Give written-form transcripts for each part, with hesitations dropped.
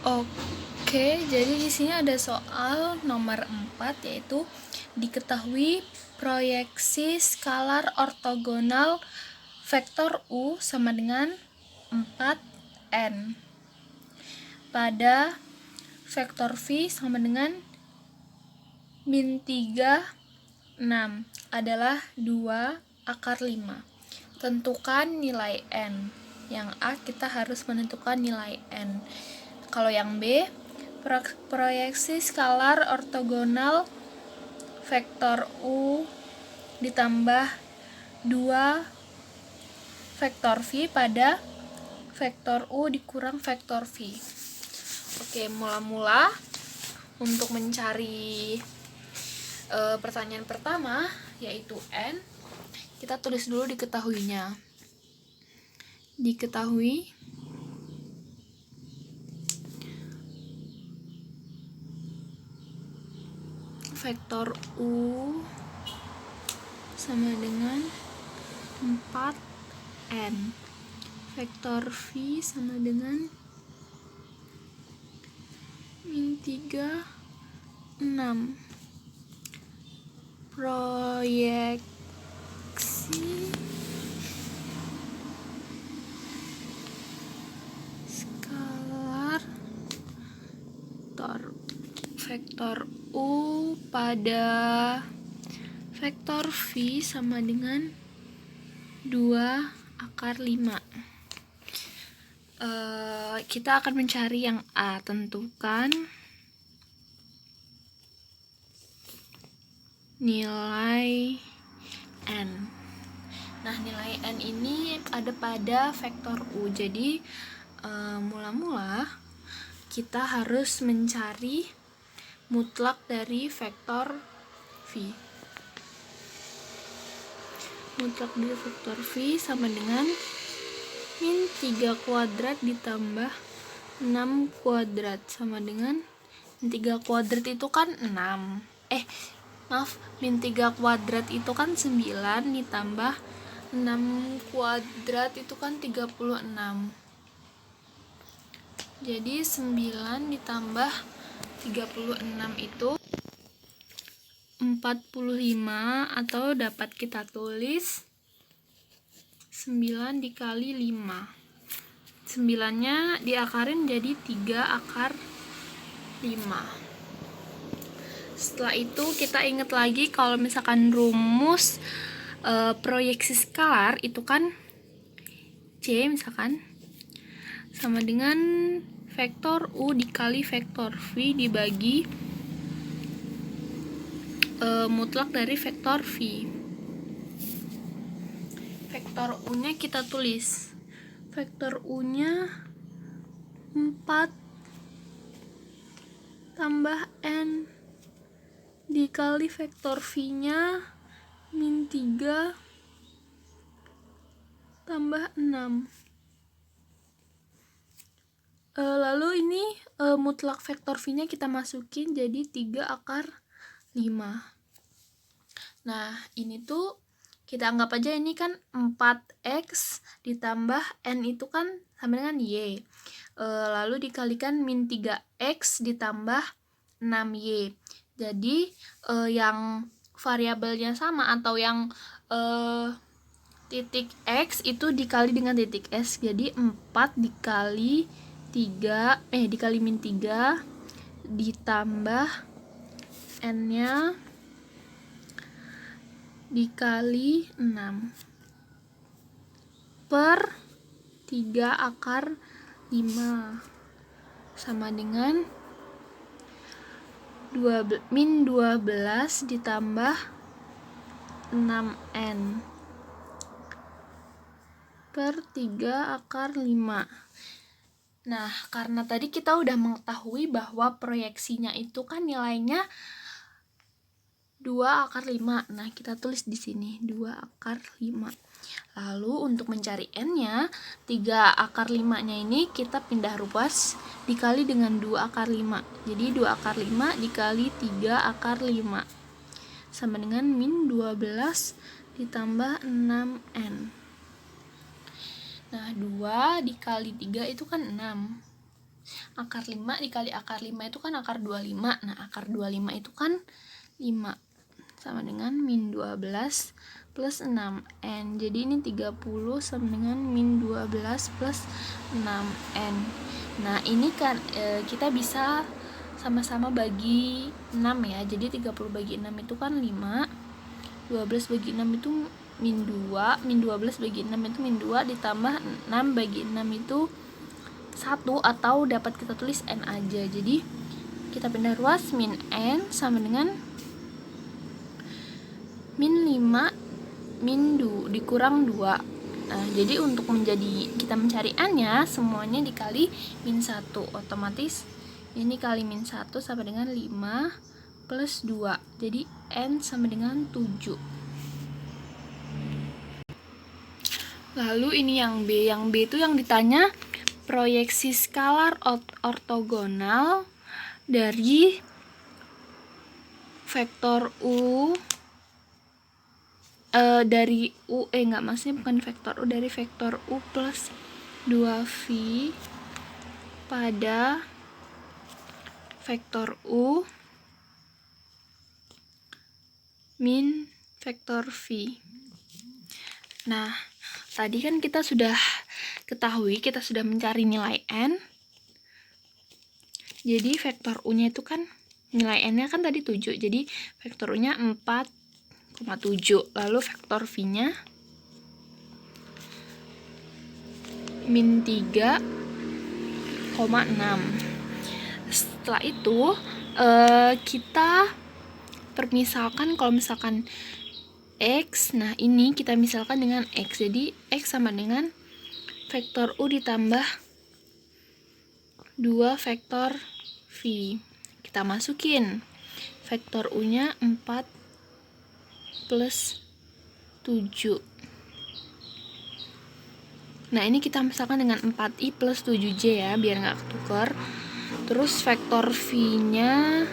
Oke, jadi di sini ada soal nomor 4, yaitu diketahui proyeksi skalar ortogonal vektor U sama dengan 4n pada vektor V sama dengan min 3, 6 adalah 2/5. Tentukan nilai n. Yang A, kita harus menentukan nilai n. Kalau yang B, proyeksi skalar ortogonal vektor U ditambah 2 vektor V pada vektor U dikurang vektor V. Oke, mula-mula untuk mencari pertanyaan pertama, yaitu n, kita tulis dulu diketahuinya. Diketahui vektor U sama dengan 4n. Vektor V sama dengan min 3, 6. Proyeksi skalar vektor U pada vektor V sama dengan 2/5. Kita akan mencari yang A. Tentukan nilai n. Nah, nilai n ini ada pada vektor U. Jadi mula-mula kita harus mencari mutlak dari vektor V. Mutlak dari vektor V sama dengan min 3 kuadrat ditambah 6 kuadrat sama dengan min 3 kuadrat itu kan 6. Min 3 kuadrat itu kan 9 ditambah 6 kuadrat itu kan 36. Jadi 9 ditambah 36 itu 45, atau dapat kita tulis 9 dikali 5. 9-nya diakarin jadi 3/5. Setelah itu kita ingat lagi kalau misalkan rumus proyeksi skalar itu kan C misalkan sama dengan vektor U dikali vektor V dibagi mutlak dari vektor V. Vektor U-nya kita tulis. Vektor U-nya 4 tambah n dikali vektor V-nya min 3 tambah 6. Lalu ini mutlak vektor V-nya kita masukin jadi 3/5. Nah, ini tuh kita anggap aja ini kan 4x ditambah n itu kan sama dengan y. Lalu dikalikan min 3x ditambah 6y. Jadi yang variabelnya sama atau yang titik x itu dikali dengan titik s. Jadi 4 dikali min 3 ditambah n-nya dikali 6 per 3/5 sama dengan min 12 ditambah 6n per 3/5. Nah, karena tadi kita udah mengetahui bahwa proyeksinya itu kan nilainya 2/5. Nah, kita tulis di sini 2/5. Lalu untuk mencari n-nya, 3/5-nya ini kita pindah ruas dikali dengan 2/5. Jadi 2/5 dikali 3/5 sama dengan min 12 ditambah 6n. Nah, 2 dikali 3 itu kan 6. akar 5 dikali akar 5 itu kan akar 25. Nah, akar 25 itu kan 5, sama dengan min 12 plus 6N. Jadi ini 30 sama dengan min 12 plus 6N. Nah, ini kan kita bisa sama-sama bagi 6 ya. Jadi 30 bagi 6 itu kan 5. 12 bagi 6 itu min 2. Min 12 bagi 6 itu min 2 ditambah 6 bagi 6 itu 1, atau dapat kita tulis N aja. Jadi kita pindah ruas, min N sama dengan min 5 min 2 dikurang 2. Nah, jadi untuk kita mencari N nya semuanya dikali min 1. Otomatis ini kali min 1 sama dengan 5 plus 2. Jadi N sama dengan 7. Lalu ini yang B. Yang B itu yang ditanya proyeksi skalar ortogonal dari vektor U dari U, maksudnya bukan vektor U, dari vektor U plus 2V pada vektor U min vektor V. Nah, tadi kan kita sudah ketahui, kita sudah mencari nilai N. Jadi vektor U-nya itu kan, nilai N-nya kan tadi 7, jadi vektor U-nya 4,7. Lalu vektor V-nya min 3,6. Setelah itu kita permisalkan kalau misalkan X, nah ini kita misalkan dengan X. Jadi X sama dengan vektor U ditambah 2 vektor V. Kita masukin vektor U-nya 4 plus 7. Nah, ini kita misalkan dengan 4i plus 7j ya, biar nggak ketukar. Terus vektor V-nya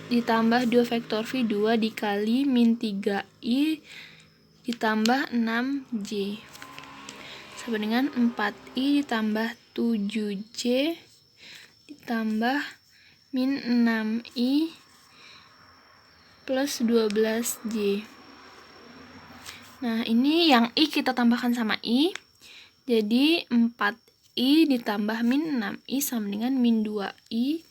ditambah 2 vektor V, 2 dikali min 3i ditambah 6j. Sama dengan 4i ditambah 7j ditambah min 6i plus 12j. Nah, ini yang i kita tambahkan sama i. Jadi 4i ditambah min 6i sama dengan min 2i.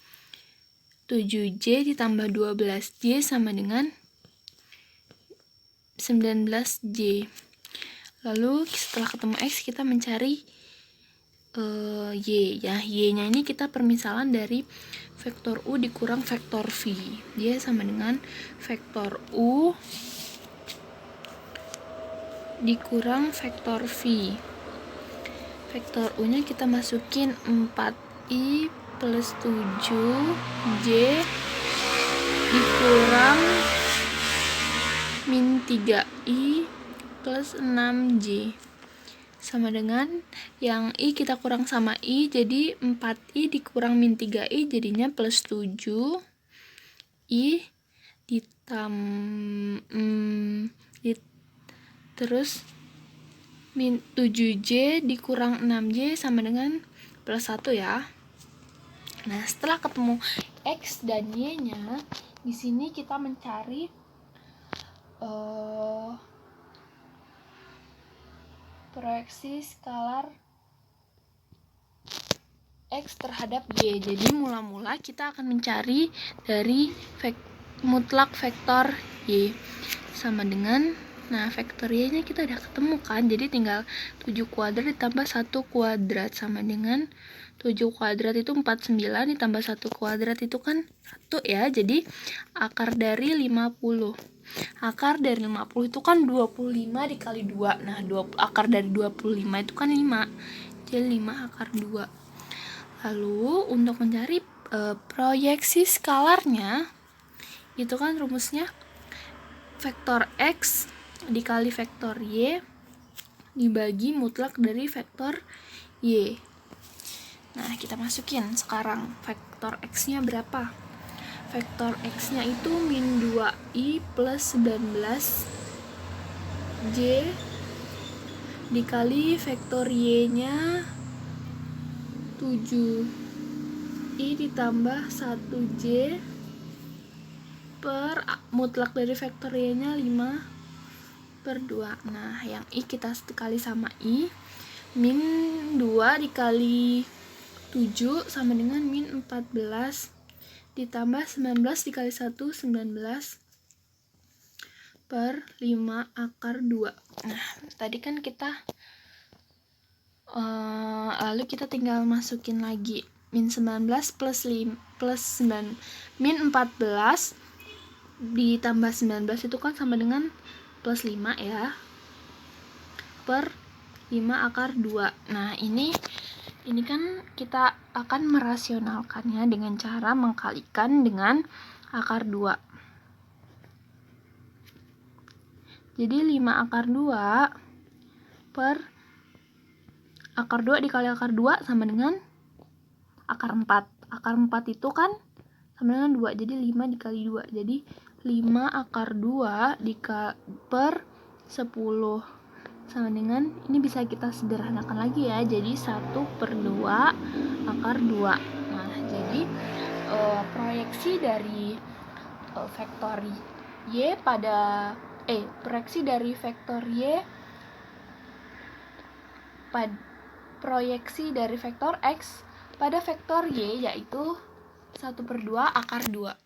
7j ditambah 12j sama dengan 19j. Lalu setelah ketemu x kita mencari y ya. Y-nya ini kita permisalan dari vektor U dikurang vektor V. Dia sama dengan vektor U dikurang vektor V. Vektor U-nya kita masukin 4i plus 7j dikurang min 3i plus 6j. Sama dengan yang i kita kurang sama i, jadi 4i dikurang min 3i jadinya plus 7i terus min 7j dikurang 6j sama dengan plus 1 ya. Nah, setelah ketemu x dan y-nya, di sini kita mencari proyeksi skalar x terhadap y. Jadi mula-mula kita akan mencari dari mutlak vektor y sama dengan, nah vektor y-nya kita udah ketemu kan, jadi tinggal 7 kuadrat ditambah 1 kuadrat sama dengan 7 kuadrat itu 49 ditambah 1 kuadrat itu kan 1 ya. Jadi akar dari 50. Akar dari 50 itu kan 25 dikali 2. Nah, akar dari 25 itu kan 5. Jadi 5 akar 2. Lalu untuk mencari proyeksi skalarnya, itu kan rumusnya vektor x dikali vektor y dibagi mutlak dari vektor y. Nah, kita masukin sekarang vektor x-nya berapa? Vektor x-nya itu min 2i plus 19j dikali vektor y-nya 7 I ditambah 1J per mutlak dari vektor Y-nya 5/2. Nah, yang I kita kali sama I. Min 2 dikali 7 sama dengan min 14 ditambah 19 dikali 1, 19 per 5 akar 2. Nah, tadi kan kita lalu kita tinggal masukin lagi min 19 plus 9 min 14 ditambah 19 itu kan sama dengan plus 5 ya, per 5 akar 2. Nah, ini kan kita akan merasionalkannya dengan cara mengkalikan dengan akar 2. Jadi 5 akar 2 per akar 2 dikali akar 2 sama dengan akar 4. Akar 4 itu kan sama dengan 2, jadi 5 dikali 2. Jadi 5 akar 2 per 10 sama dengan, ini bisa kita sederhanakan lagi ya, jadi 1/2 akar 2. Nah, jadi proyeksi dari vektor Y pada proyeksi dari vektor Y pada proyeksi dari vektor X pada vektor Y yaitu 1/2 akar 2.